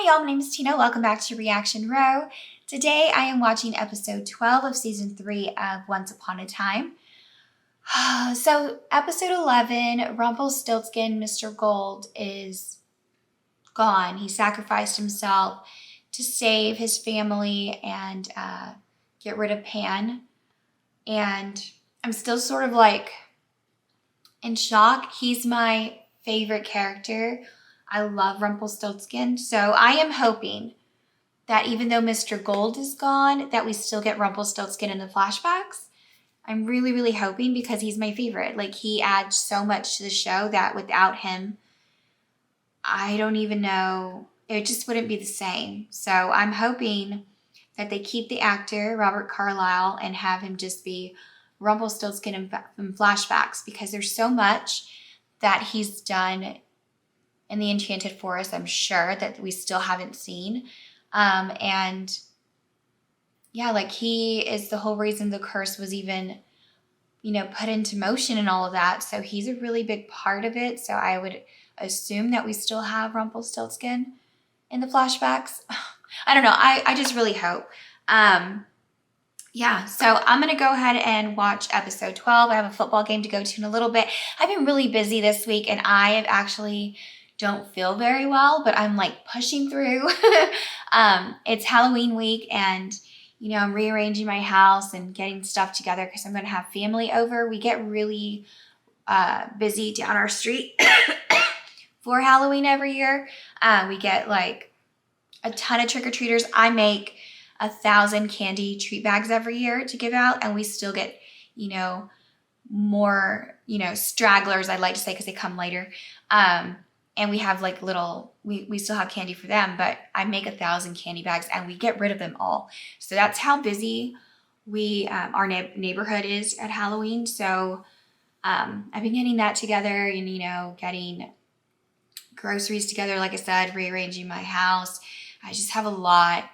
Hi y'all, my name is Tina. Welcome back to Reaction Row. Today I am watching episode 12 of season 3 of Once Upon a Time. So episode 11, Rumpelstiltskin, Mr. Gold, is gone. He sacrificed himself to save his family and get rid of Pan. And I'm still sort of like in shock. He's my favorite character. I love Rumpelstiltskin. So I am hoping that even though Mr. Gold is gone, that we still get Rumpelstiltskin in the flashbacks. I'm really, really hoping because he's my favorite. Like, he adds so much to the show that without him, I don't even know. It just wouldn't be the same. So I'm hoping that they keep the actor, Robert Carlyle, and have him just be Rumpelstiltskin in flashbacks because there's so much that he's done in the Enchanted Forest, I'm sure, that we still haven't seen. And yeah, like, he is the whole reason the curse was even, put into motion and all of that. So he's a really big part of it. So I would assume that we still have Rumpelstiltskin in the flashbacks. I don't know. I just really hope. Yeah, so I'm going to go ahead and watch episode 12. I have a football game to go to in a little bit. I've been really busy this week and I have actually don't feel very well, but I'm like pushing through. It's Halloween week and, I'm rearranging my house and getting stuff together because I'm going to have family over. We get really busy down our street for Halloween every year. We get like a ton of trick-or-treaters. I make 1,000 candy treat bags every year to give out, and we still get, more, stragglers, I'd like to say, because they come later. And we have like we still have candy for them, but I make 1,000 candy bags and we get rid of them all. So that's how busy our neighborhood is at Halloween. So I've been getting that together and, getting groceries together, like I said, rearranging my house. I just have a lot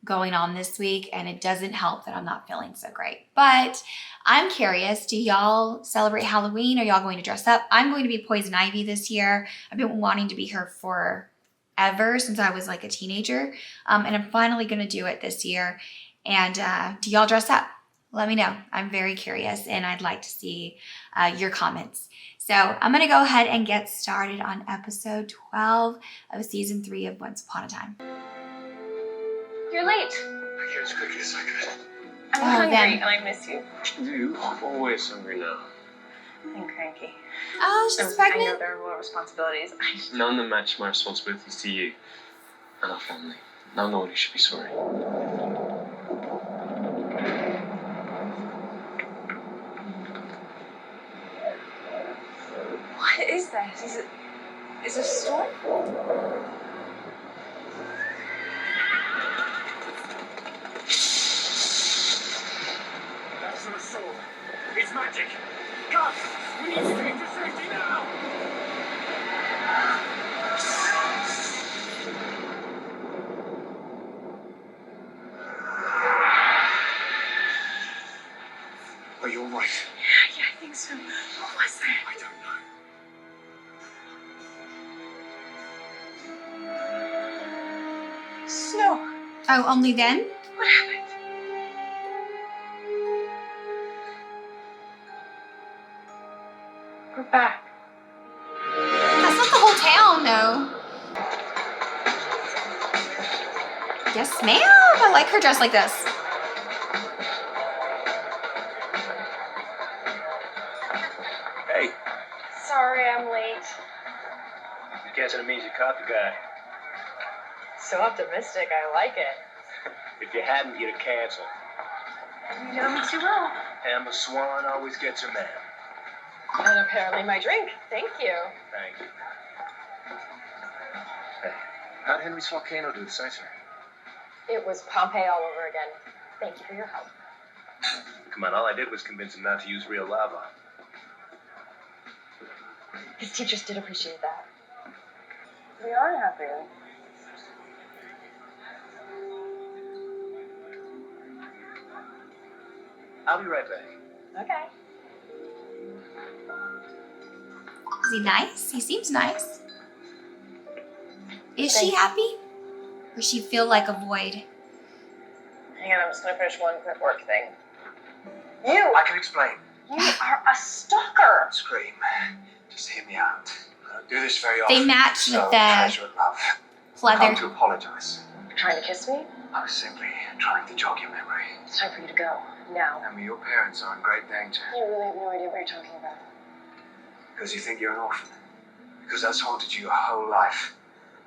going on this week and it doesn't help that I'm not feeling so great. But I'm curious, do y'all celebrate Halloween? Are y'all going to dress up? I'm going to be Poison Ivy this year. I've been wanting to be her forever since I was like a teenager. And I'm finally going to do it this year. And do y'all dress up? Let me know. I'm very curious and I'd like to see your comments. So I'm going to go ahead and get started on episode 12 of season 3 of Once Upon a Time. You're late. I came as quickly as I could. I'm hungry and I miss you. I'm always hungry now. I'm cranky. Oh, she's pregnant? I know there are more responsibilities. None that match my responsibilities to you and our family. Now no one should be sorry. What is that? Is it a storm? That's not a sword. It's magic. Gus, we need to get to safety now. Are you all right? Yeah, I think so. What was that? I don't know. Snow. Oh, only then? What happened? We're back. That's not the whole town, though. Yes, ma'am. I like her dressed like this. Hey, Sorry I'm late. you catching a means you caught the guy. So optimistic, I like it. If you hadn't, you'd have canceled. You know me too well. Emma Swan always gets her man. And apparently my drink. Thank you. Thanks. Hey, how'd Henry's volcano do the sights? It was Pompeii all over again. Thank you for your help. Come on, all I did was convince him not to use real lava. His teachers did appreciate that. We are happy. I'll be right back. Okay. Is he nice? He seems nice. Is she Thanks. happy? where she'd feel like a void. Hang on, I'm just gonna finish one quick work thing. You! I can explain. You are a stalker! Don't scream. Just hear me out. I don't do this very often. They match so with the casual love. I've pleather. come to apologize. You're trying to kiss me? I was simply trying to jog your memory. It's time for you to go. Now. And your parents are in great danger. You really have no idea what you're talking about. Because you think you're an orphan. Because that's haunted you your whole life.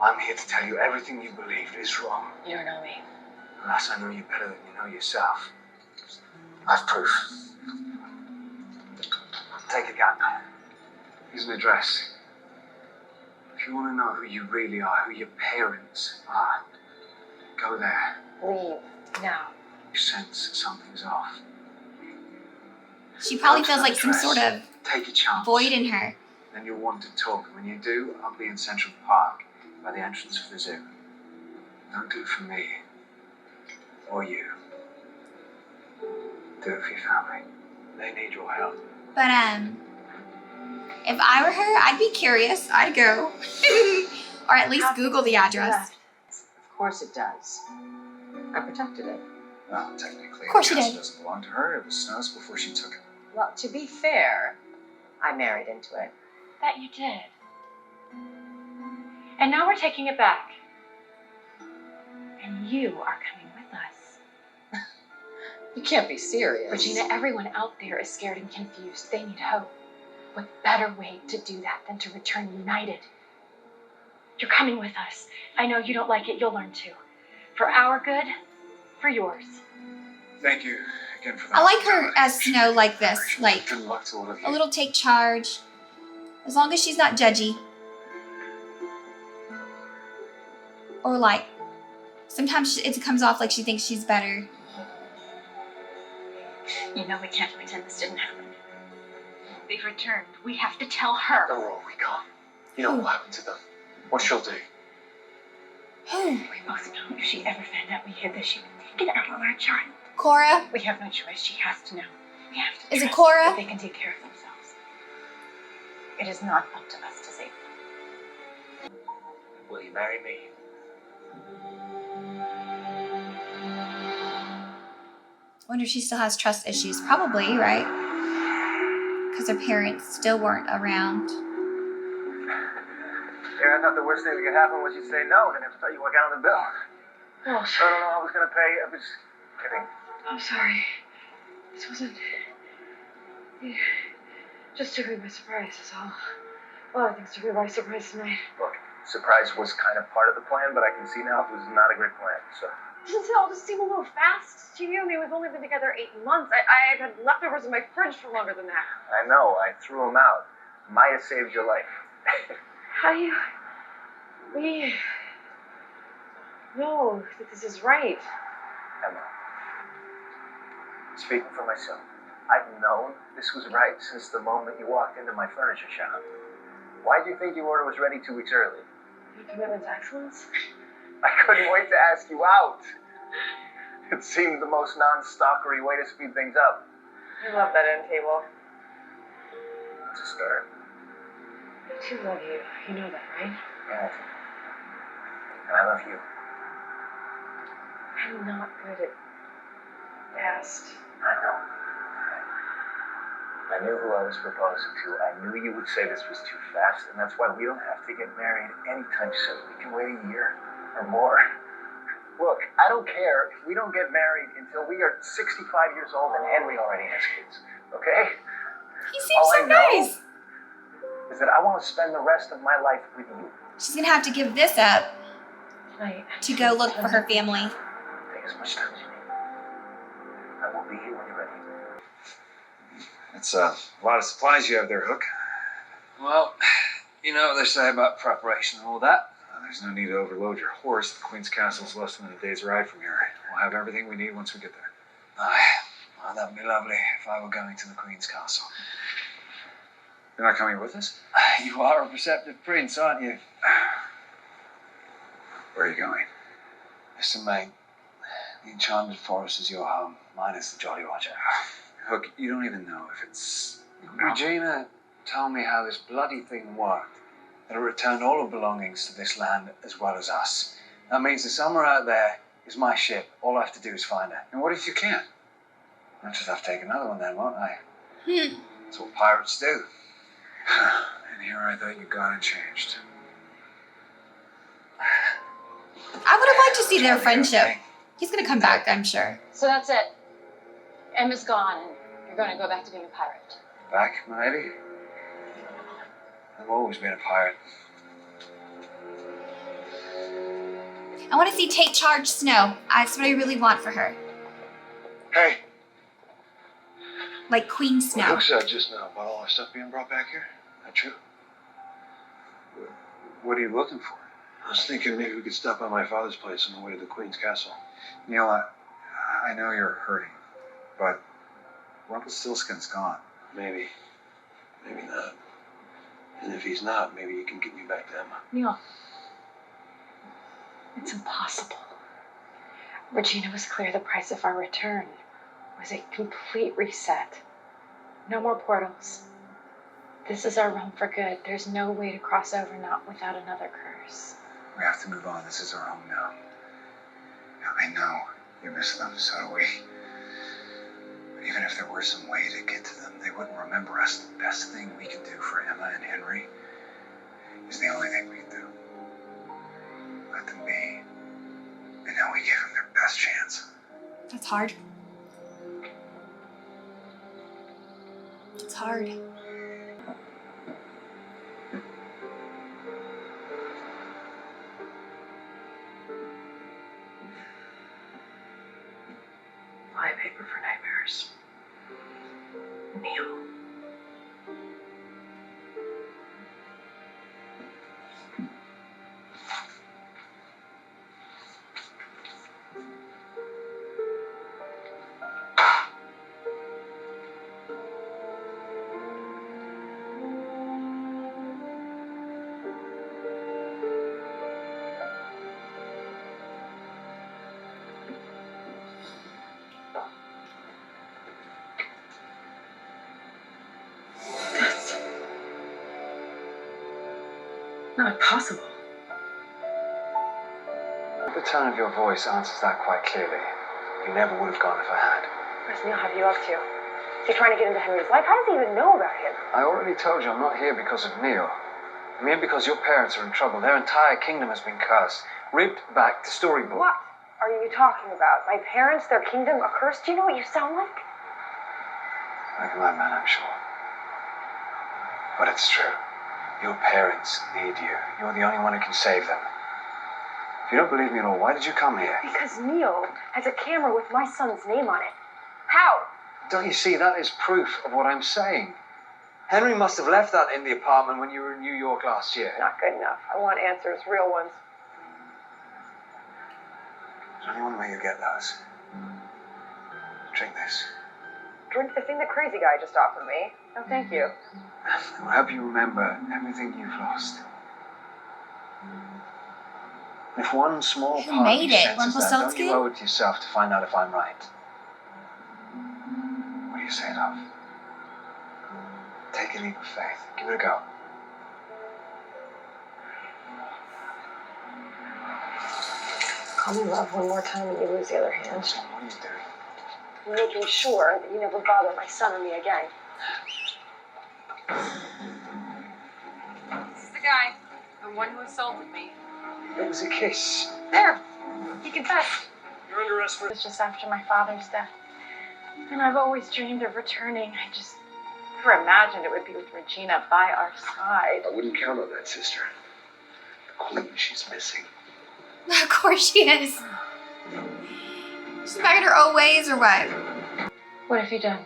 I'm here to tell you everything you believed is wrong. You don't know me. Unless I know you better than you know yourself. I've proof. Take a gun. Here's an address. If you want to know who you really are, who your parents are, go there. Leave. Now. You sense something's off. She probably Go to feels that like some address. sort of Take a chance. void in her. Then you'll want to talk. When you do, I'll be in Central Park by the entrance of the zoo. Don't do it for me. Or you. Do it for your family. They need your help. But if I were her, I'd be curious. I'd go. Or at least Google the address. Of course it does. I protected it. Well, technically, Of course the you castle did. doesn't belong to her. It was Snow's before she took it. Well, to be fair, I married into it. That you did. And now we're taking it back. And you are coming with us. You can't be serious. Regina, everyone out there is scared and confused. They need hope. What better way to do that than to return united? You're coming with us. I know you don't like it. You'll learn to. For our good, for yours. Thank you again for that. I like her as Snow like this. Like, Good luck to all of you. a little take charge. As long as she's not judgy. Or like, sometimes it comes off like she thinks she's better. You know we can't pretend this didn't happen. They've returned. We have to tell her. Aurora, we can't. You know what happened to them. What she'll do. Who? We both know if she ever found out we hid this, she would take it out on our child. Cora? We have no choice. She has to know. We have to Is it trust Cora? that they can take care of themselves. It is not up to us to save them. Will you marry me? I wonder if she still has trust issues. Probably, right? Because her parents still weren't around. Yeah, I thought the worst thing that could happen was you'd say no and have to tell you what got on the bill. Oh, I don't know how I was going to pay. I was kidding. I'm sorry. This wasn't. It just took me by surprise, is all. A lot of things took me by surprise tonight. Look, surprise was kind of part of the plan, but I can see now it was not a great plan, so. Doesn't it all just seem a little fast to you? I mean, we've only been together 8 months. I've had leftovers in my fridge for longer than that. I know, I threw them out. Might have saved your life. How do you... We... know that this is right? Emma, speaking for myself, I've known this was right since the moment you walked into my furniture shop. Why do you think your order was ready 2 weeks early? Your commitment to excellence? I couldn't wait to ask you out. It seemed the most non-stalkery way to speed things up. I love that end table. It's a start. I too love you. You know that, right? Yeah. And I love you. I'm not good at fast. I know. I knew who I was proposing to. I knew you would say this was too fast, and that's why we don't have to get married anytime soon. We can wait a year or more. Look, I don't care if we don't get married until we are 65 years old and Henry already has kids, okay? He seems All so I know nice. is that I want to spend the rest of my life with you. She's gonna have to give this up Tonight. to go look for her family. Take as much time as you need. I will be here when you're ready. It's a lot of supplies you have there, Hook. Well, you know what they say about preparation and all that. There's no need to overload your horse. The Queen's Castle's less than a day's ride from here. We'll have everything we need once we get there. Well, that would be lovely if I were going to the Queen's Castle. You're not coming with us? You are a perceptive prince, aren't you? Where are you going? Mr. Maine, the Enchanted Forest is your home. Mine is the Jolly Roger. Hook, you don't even know if it's... Regina told me how this bloody thing worked. That it returned all of belongings to this land as well as us. That means that somewhere out there is my ship. All I have to do is find her. And what if you can't? I'll just have to take another one then, won't I? That's what pirates do. And here I thought you got and changed. I would have liked to see their friendship. He's gonna come back, I'm sure. So that's it. Emma's gone, and you're going to go back to being a pirate. Back, my lady? I've always been a pirate. I want to see Tate charge Snow. That's what I really want for her. Hey, Like Queen What Snow. Hook said just now about all our stuff being brought back here. That true? what are you looking for? I was thinking maybe we could stop by my father's place on the way to the Queen's castle. Neil, I know you're hurting, but Rumpelstiltskin's gone. Maybe. Maybe not. And if he's not, maybe you can get me back to Emma. Neil, it's impossible. Regina was clear the price of our return was a complete reset. No more portals. This is our realm for good. There's no way to cross over, not without another curse. We have to move on. This is our home now. I know you miss them, so do we. But even if there were some way to get to them, they wouldn't remember us. The best thing we can do for Emma and Henry is the only thing we can do. Let them be. And now we give them their best chance. That's hard. It's hard. Flypaper for nightmares. Neil. Not possible. The tone of your voice answers that quite clearly. You never would have gone if I had. What does Neil have you up to? Is he trying to get into Henry's life? How does he even know about him? I already told you I'm not here because of Neil. I'm here because your parents are in trouble. Their entire kingdom has been cursed. Ripped back to storybook. What are you talking about? My parents, their kingdom, a curse? Do you know what you sound like? Like a madman, I'm sure. But it's true. Your parents need you. You're the only one who can save them. If you don't believe me at all, why did you come here? Because Neil has a camera with my son's name on it. How? Don't you see, that is proof of what I'm saying. Henry must have left that in the apartment when you were in New York last year. Not good enough. I want answers, real ones. There's only one way you get those. Drink this. Drink the thing the crazy guy just offered me. No, thank you. It will help you remember everything you've lost. If one small Who part made of you it? senses that, don't Rumpelstiltskin? you owe it to yourself to find out if I'm right? What do you say, love? Take a leap of faith. Give it a go. Call me love one more time and you lose the other hand. What are you doing? I'm making sure that you never bother my son or me again. This is the guy, the one who assaulted me. It was a kiss. There, he confessed. You're under arrest for... It was just after my father's death. And I've always dreamed of returning. I just never imagined it would be with Regina by our side. I wouldn't count on that, sister. The Queen, she's missing. Of course she is. She's back in her old ways or what? What have you done?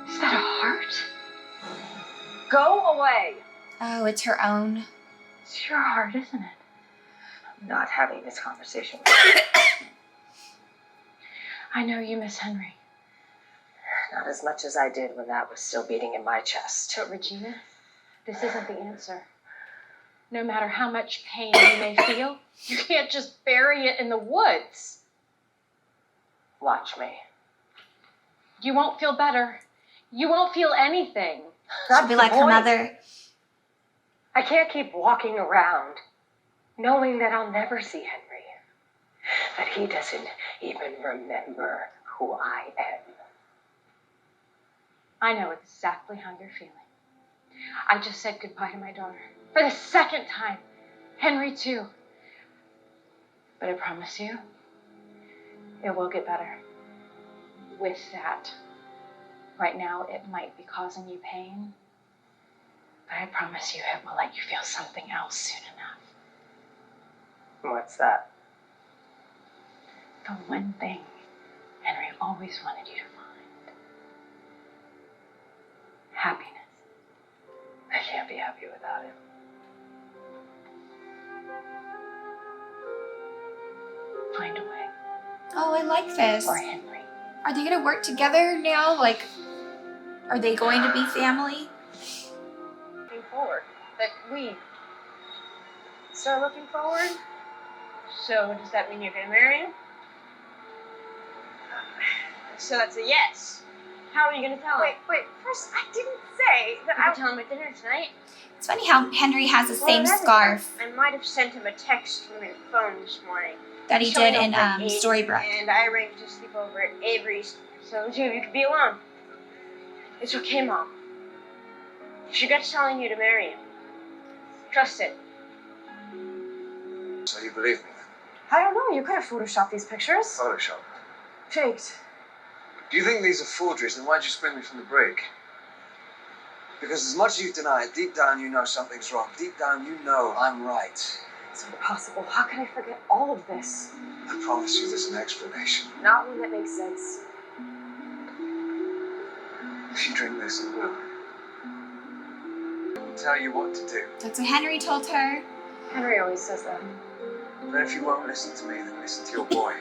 Is that a heart? Go away! Oh, it's her own. It's your heart, isn't it? I'm not having this conversation. I know you miss Henry. Not as much as I did when that was still beating in my chest. But Regina, this isn't the answer. No matter how much pain you may feel, you can't just bury it in the woods. Watch me. You won't feel better. You won't feel anything. She'll be like her mother. I can't keep walking around Knowing that I'll never see Henry. That he doesn't even remember who I am. I know exactly how you're feeling. I just said goodbye to my daughter. For the second time. Henry, too. But I promise you, it will get better. With that, right now it might be causing you pain, but I promise you it will let you feel something else soon enough. What's that? The one thing Henry always wanted you to find. Happiness. I can't be happy without him. Find a way. Oh, I like this. Or Henry. Are they gonna work together now? Like, are they going to be family? Looking forward. That we start looking forward? So does that mean you're gonna marry him? So that's a yes. How are you gonna tell him? Wait, first I didn't say that I would tell him at dinner tonight. It's funny how Henry has the same scarf I might have sent him a text from his phone this morning. that he Showing did up in at 8, Storybrooke. And I arranged to sleep over at Avery's so the two of you could be alone. It's okay, Mom. If your gut's telling you to marry him, trust it. So you believe me? I don't know. You could have photoshopped these pictures. Photoshop. Faked. Do you think these are forgeries? Then why'd you spring me from the brig? Because as much as you deny it, deep down you know something's wrong. Deep down you know I'm right. It's impossible. How can I forget all of this? I promise you there's an explanation. Not one that makes sense. If you drink this, it will. I'll tell you what to do. That's what Henry told her. Henry always says that. Then if you won't listen to me, then listen to your boy.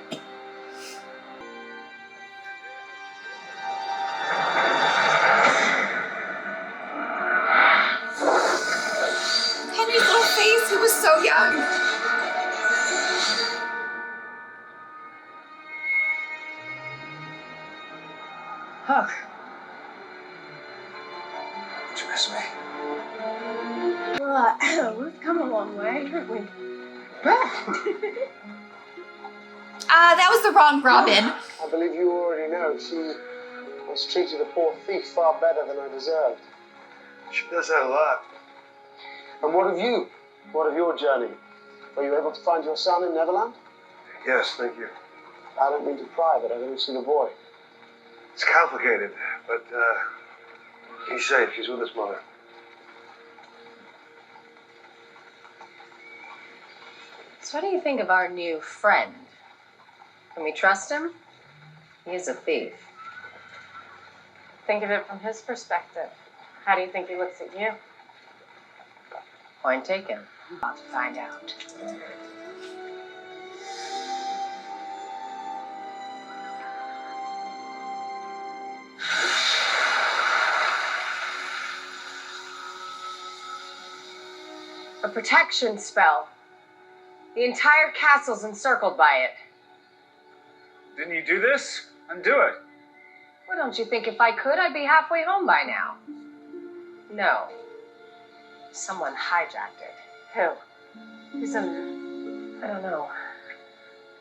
Henry's little face, he was so young. Huh. Did you miss me? Well, we've come a long way, haven't we? That was the wrong Robin. I believe you already know she has treated a poor thief far better than I deserved. She does that a lot. And what of you? What of your journey? Were you able to find your son in Neverland? Yes, thank you. I don't mean to pry, but I don't see the boy. It's complicated, but he's safe. He's with his mother. So what do you think of our new friend? Can we trust him? He is a thief. Think of it from his perspective. How do you think he looks at you? Point taken. About to find out. A protection spell. The entire castle's encircled by it. Didn't you do this? Undo it. Well, don't you think if I could, I'd be halfway home by now? No. Someone hijacked it. Who? Who's in I don't know.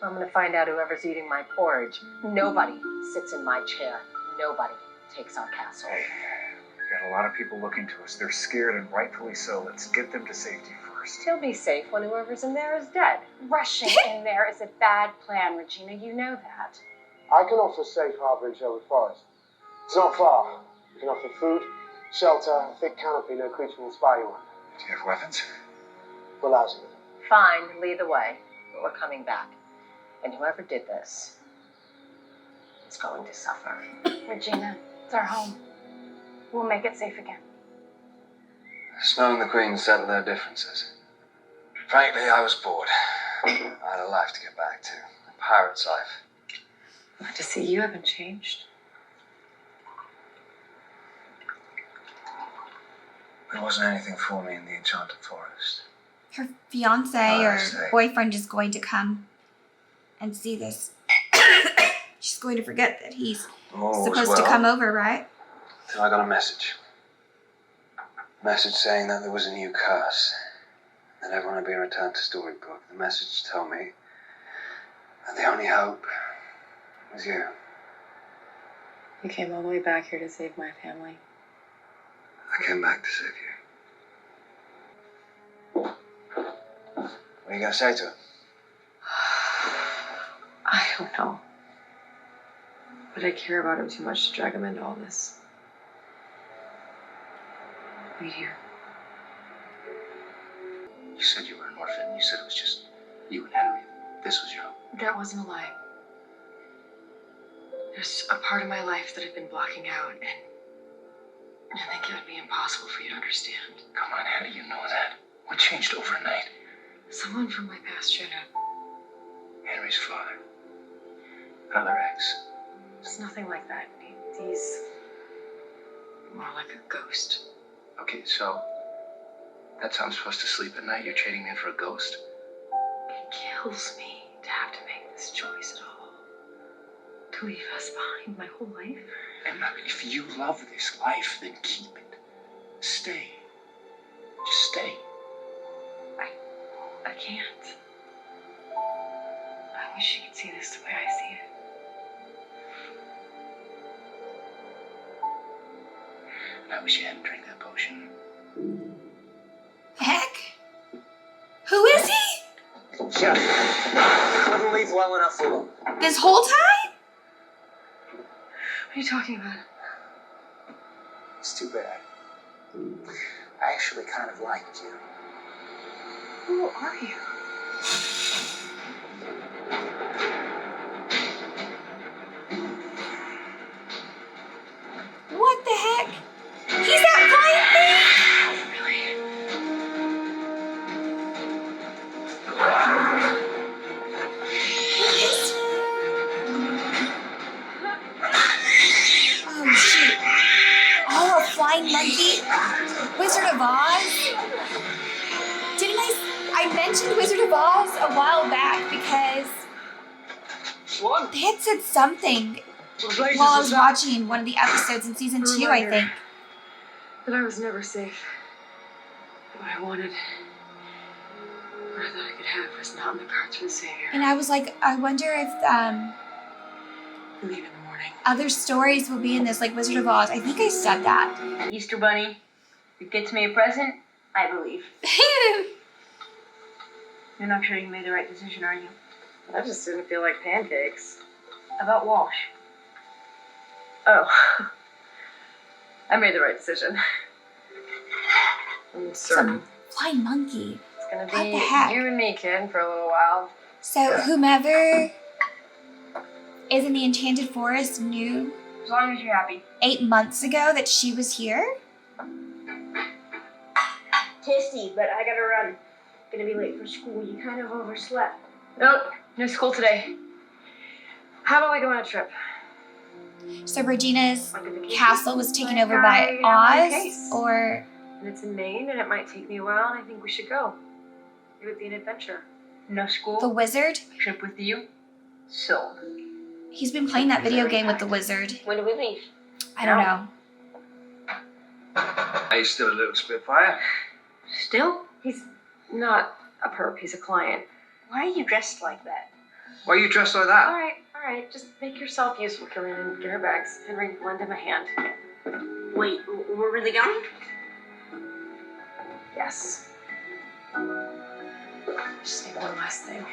I'm gonna find out whoever's eating my porridge. Nobody sits in my chair. Nobody takes our castle. We've got a lot of people looking to us. They're scared, and rightfully so. Let's get them to safety first. He'll be safe when whoever's in there is dead. Rushing in there is a bad plan, Regina. You know that. I can offer safe harbor in Sherwood Forest. It's not far. You can offer food, shelter, a thick canopy no creature will spy you on. Do you have weapons? We'll ask you. Fine, lead the way. But we're coming back. And whoever did this is going to suffer. Regina, it's our home. We'll make it safe again. Snow and the Queen settled their differences. Frankly, I was bored. I had a life to get back to. A pirate's life. Glad to see you haven't changed. There wasn't anything for me in the Enchanted Forest. Her fiance Oh, or I see. boyfriend is going to come and see this. She's going to forget that he's supposed to come over, right? Till I got a message. A message saying that there was a new curse. I never want to be returned to Storybook. The message told me that the only hope was you. You came all the way back here to save my family. I came back to save you. What are you going to say to her? I don't know. But I care about him too much to drag him into all this. Wait here. You said you were an orphan. You said it was just you and Henry. This was your home. That wasn't a lie. There's a part of my life that I've been blocking out, and I think it would be impossible for you to understand. Come on, how do you know that? What changed overnight? Someone from my past showed up. Henry's father. Another ex. It's nothing like that. He's more like a ghost. Okay, so that's how I'm supposed to sleep at night? You're trading me in for a ghost? It kills me to have to make this choice at all. To leave us behind my whole life. Emma, if you love this life, then keep it. Stay. Just stay. I can't. I wish you could see this the way I see it. And I wish you hadn't drank that potion. Heck? Who is he? Shut up. Couldn't leave well enough for him. This whole time? What are you talking about? It's too bad. I actually kind of liked you. Who are you? What the heck? He's that flying thing? Really? Oh, shoot. Oh, a flying monkey? Wizard of Oz? Didn't I mentioned Wizard of Oz a while back because they had said something while I was watching one of the episodes in season 2, I think. That I was never safe. What I wanted, or I thought I could have, was not in the cards for the Savior. And I was like, I wonder if Leave in the morning. other stories will be in this, like Wizard of Oz. I think I said that. Easter Bunny, you get me a present, I believe. You're not sure you made the right decision, are you? I just didn't feel like pancakes. About Walsh. Oh. I made the right decision. I'm certain. Some flying monkey. It's gonna What be the heck? you and me, kid, for a little while. So whomever is in the Enchanted Forest knew As long as you're happy. 8 months ago that she was here? Tasty, but I gotta run. Gonna be late for school. You kind of overslept. Nope, no school today. How about we go on a trip? So Regina's Like a vacation? castle was taken Like over by I am my Oz? case. Or And it's in Maine, and it might take me a while, and I think we should go. It would be an adventure. No school. the wizard? Trip with you. Sold. He's been playing that video game with the wizard. When do we leave? I don't know. Are you still a little Spitfire? Still? He's not a perp, he's a client. Why are you dressed like that? Why are you dressed like that? All right, just make yourself useful, Killian, and get our bags. Henry, lend him a hand. Wait, we're really going? Yes. Just need one last thing.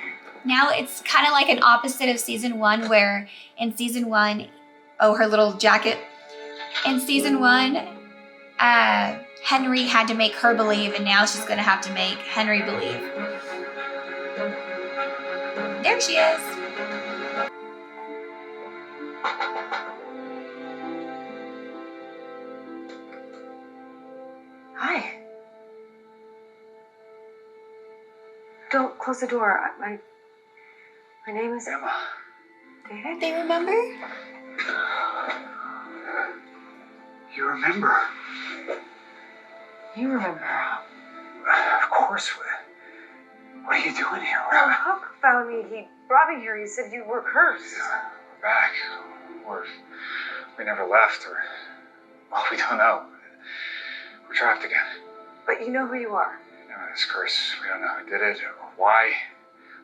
Now it's kind of like an opposite of season 1, where in season 1, oh, her little jacket. In season 1, Henry had to make her believe, and now she's gonna have to make Henry believe. There she is. Hi. Don't close the door. My name is Emma. David. They remember? You remember? You remember. Of course. What are you doing here? Well, Huck found me. He brought me here. He said you were cursed. We're back. We never left, or well, we don't know. We're trapped again. But you know who you are. This curse, we don't know who did it or why.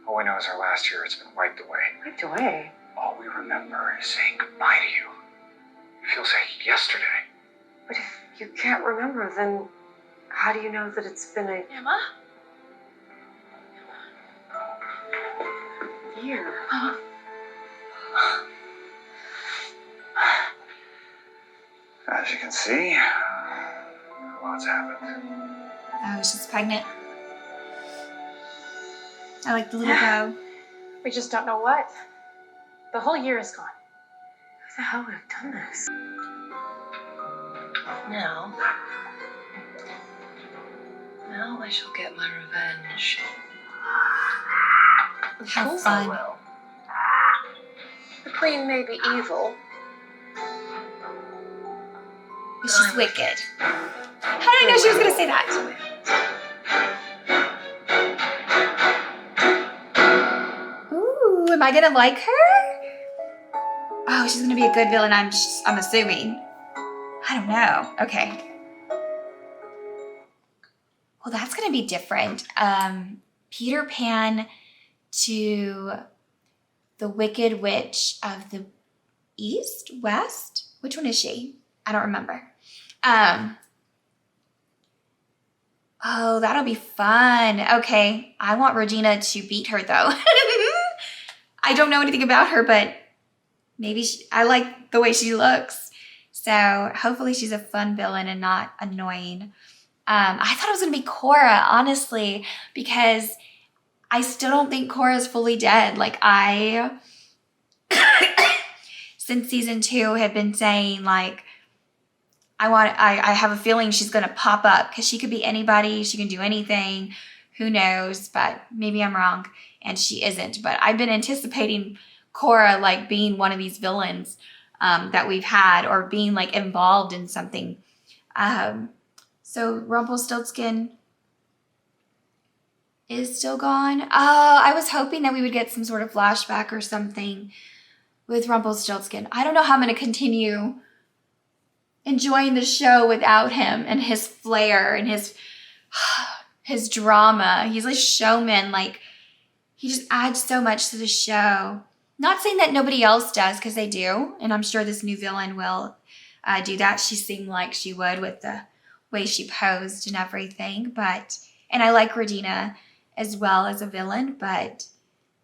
All we know is our last year, it's been wiped away. Wiped away? All we remember is saying goodbye to you. It feels like yesterday. But if you can't remember, then how do you know that it's been a Emma? year? As you can see, a lot's happened. Oh, she's pregnant. I like the little bow. We just don't know what. The whole year is gone. Who the hell would have done this? Now I shall get my revenge. Of How course I fun. will. The queen may be evil. But she's wicked. How did I know she was going to say that? Ooh, am I going to like her? Oh, she's going to be a good villain, I'm assuming. I don't know. Okay. Well, that's going to be different. Peter Pan to the Wicked Witch of the East? West? Which one is she? I don't remember. Oh, that'll be fun. Okay. I want Regina to beat her, though. I don't know anything about her, but maybe I like the way she looks. So hopefully she's a fun villain and not annoying. I thought it was going to be Cora, honestly, because I still don't think Cora's fully dead. Like, since season 2, have been saying, like, I have a feeling she's going to pop up because she could be anybody. She can do anything. Who knows? But maybe I'm wrong and she isn't. But I've been anticipating Cora, like, being one of these villains that we've had or being, like, involved in something. So Rumpelstiltskin is still gone. Oh, I was hoping that we would get some sort of flashback or something with Rumpelstiltskin. I don't know how I'm going to continue enjoying the show without him and his flair and his drama. He's a showman. Like, he just adds so much to the show. Not saying that nobody else does, because they do. And I'm sure this new villain will do that. She seemed like she would with the way she posed and everything. And I like Regina as well as a villain, but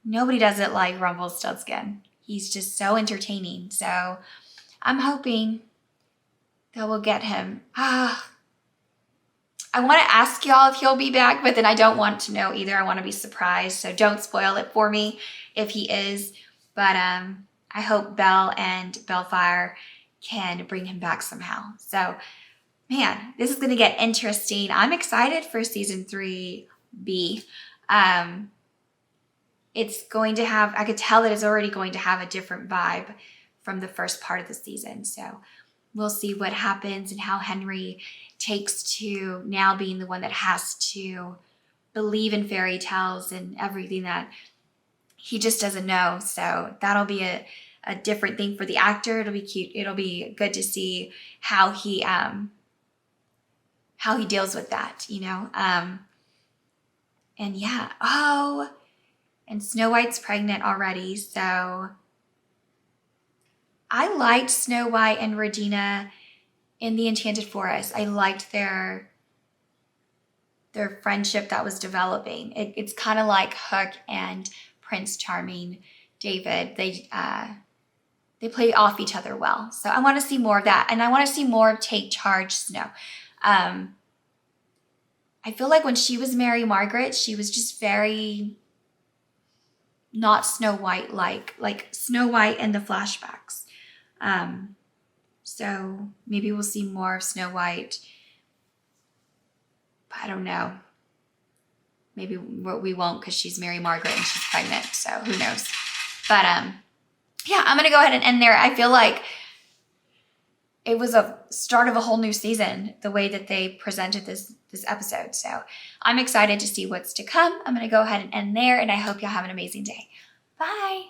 nobody does it like Rumpelstiltskin. He's just so entertaining. So I'm hoping that we'll get him. I want to ask y'all if he'll be back, but then I don't want to know either. I want to be surprised. So don't spoil it for me if he is. But I hope Belle and Bellfire can bring him back somehow. So, man, this is going to get interesting. I'm excited for season 3B. It's going to have, I could tell that it's already going to have a different vibe from the first part of the season. So we'll see what happens and how Henry takes to now being the one that has to believe in fairy tales and everything that he just doesn't know. So that'll be a different thing for the actor. It'll be cute. It'll be good to see how he deals with that, you know? And yeah. Oh, and Snow White's pregnant already. So I liked Snow White and Regina in the Enchanted Forest. I liked their friendship that was developing. It's kind of like Hook and Prince Charming, David. They play off each other well. So I want to see more of that. And I want to see more of Take Charge Snow. I feel like when she was Mary Margaret, she was just very not Snow White like Snow White in the flashbacks. So maybe we'll see more of Snow White. But I don't know. Maybe we won't because she's Mary Margaret and she's pregnant. So who knows? But yeah, I'm going to go ahead and end there. I feel like it was a start of a whole new season, the way that they presented this episode. So I'm excited to see what's to come. I'm going to go ahead and end there, and I hope y'all have an amazing day. Bye.